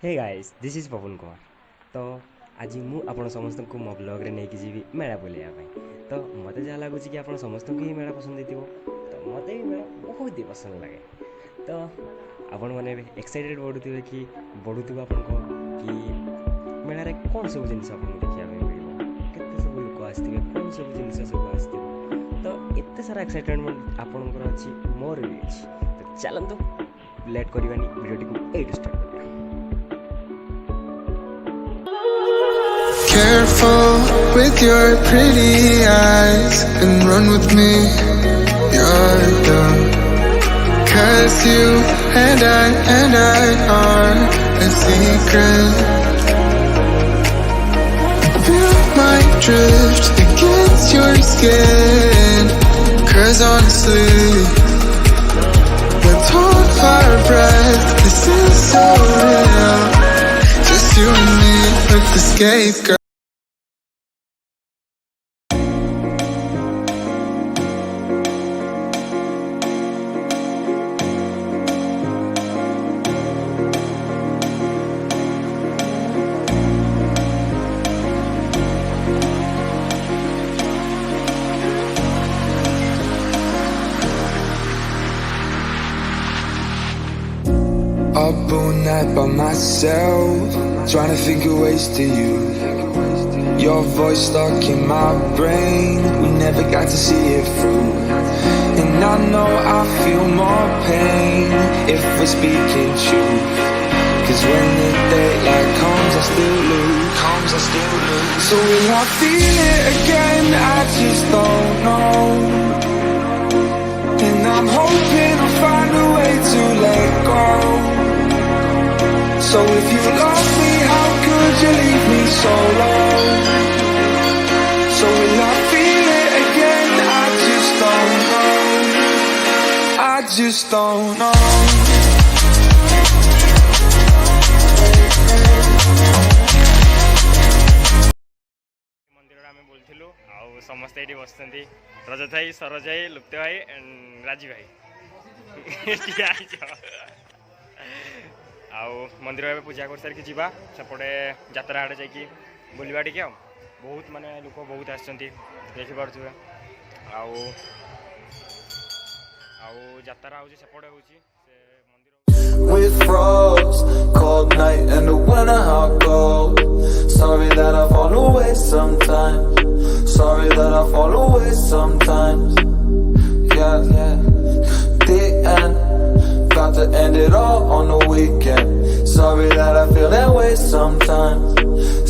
Hey guys this is पवन कुमार। तो आज मु आपण समस्त को मो ब्लॉग रे नेकी जीवी मेला बुलाया तो मते जहाँ लगुच कि आपण समस्त को ही मेला पसंद हो तो मते भी मेला बहुत ही पसंद लगे। तो आपण मैंने एक्साइटेड बढ़ुवे कि बढ़ुव आप कि मेला रे कौन सब जिन देखा मिल के सब लोक आसवे कौन सब जिन सब आस तो एत सारा एक्साइटमेंट आपंकर अच्छी मोर भी अच्छी। तो चलतु लेट करवानी वीडियो को एट स्टार्ट करिया। Careful with your pretty eyes and run with me, you're done. 'Cause you and I are a secret. Feel my drift against your skin. 'Cause honestly, let's hold our breath. This is so real. Just you and me with the scapegoat. Up all night by myself, trying to think of ways to you. Your voice stuck in my brain, we never got to see it through. And I know I feel more pain if we're speaking truth. 'Cause when the daylight comes I still lose. So will I feel it again? I just don't know. And I'm hoping I'll find a way to let go. So if you love me, how could you leave me so low? So will I feel it again? I just don't know. I just don't know. मंदिर आम बोलूँ आउ समस्ते ये बस रजत भाई सरोज भाई लुप्त भाई एंड राजीव भाई आउ मंदिर में पूजा कर सारिकी जीवा सेपटे यात्रा आड़े जाकि बुलवा टे बहुत माने लोक बहुत आखिपे आउ यात्रा हूँ सेपटे हूँ with frost, cold night and the winter hot cold. Sorry that I fall away sometimes. Sorry that I fall away sometimes. Yeah, the end. About to end it all on the weekend. Sorry that I feel that way sometimes.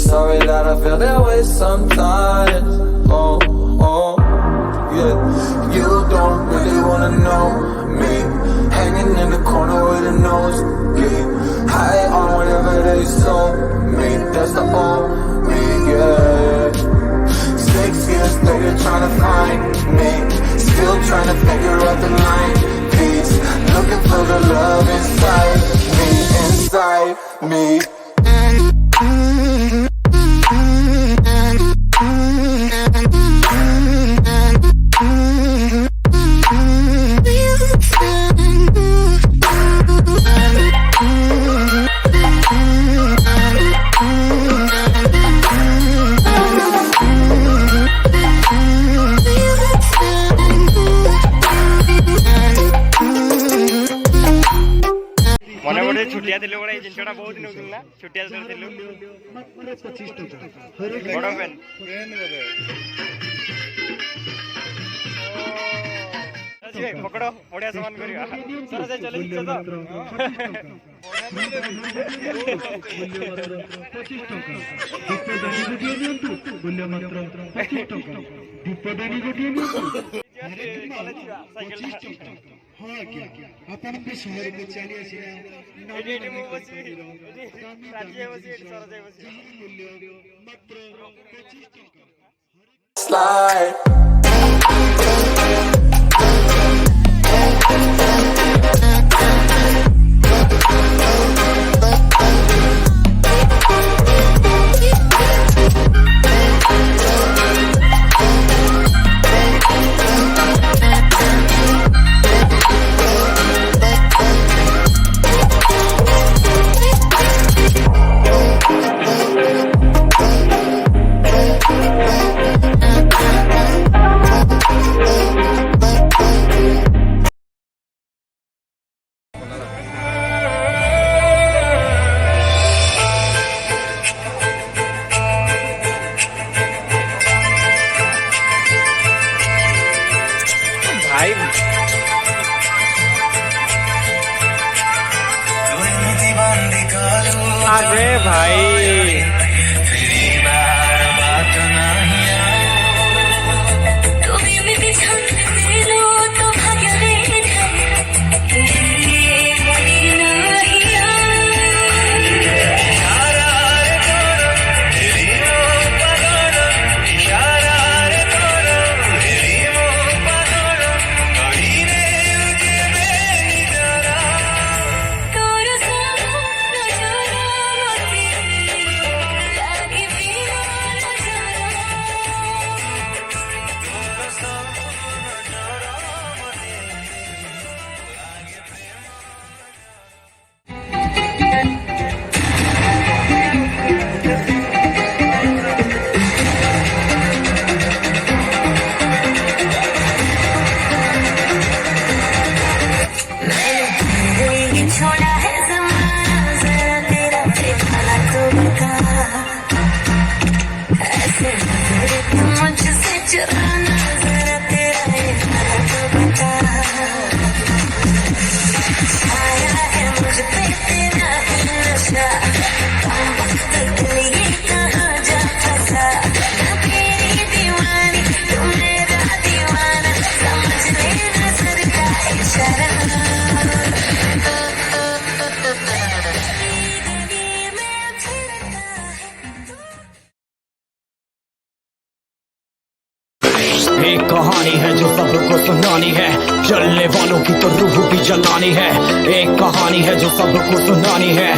Sorry that I feel that way sometimes. Oh, yeah. You don't really wanna know me. Hanging in the corner with a nosebleed. High on whatever they sold me. That's the old me, yeah. 6 years later trying to find me. Still trying to figure out the line piece. Looking for the love inside me. मन गोटे छुटिया थे गोटे जिनटा बहुत दिन ना छुटिया बड़ pen पकड़ बढ़िया सामान कर Slide. बाप रे भाई। एक कहानी है जो सबको सुनानी है, जलने वालों की तो रूह भी जलानी है। एक कहानी है जो सबको सुनानी है।